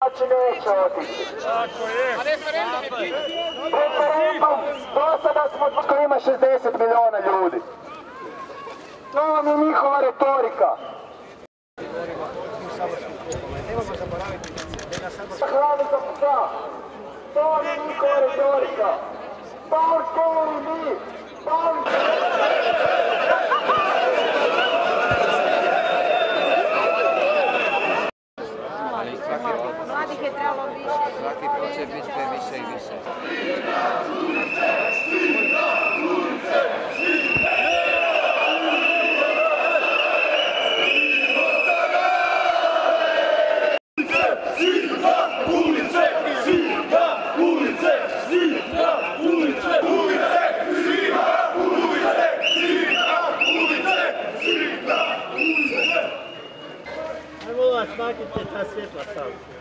znači neće otići. Referendum, do sada smo koji ima 60 miliona ljudi. To vam je njihova retorika. Hrani za psa. To vam je njihova retorika. Power story mi. Mladih je trebalo više. Svaki put će biti sve više i više. Ajmo vas, maknite ta svjetla staviti.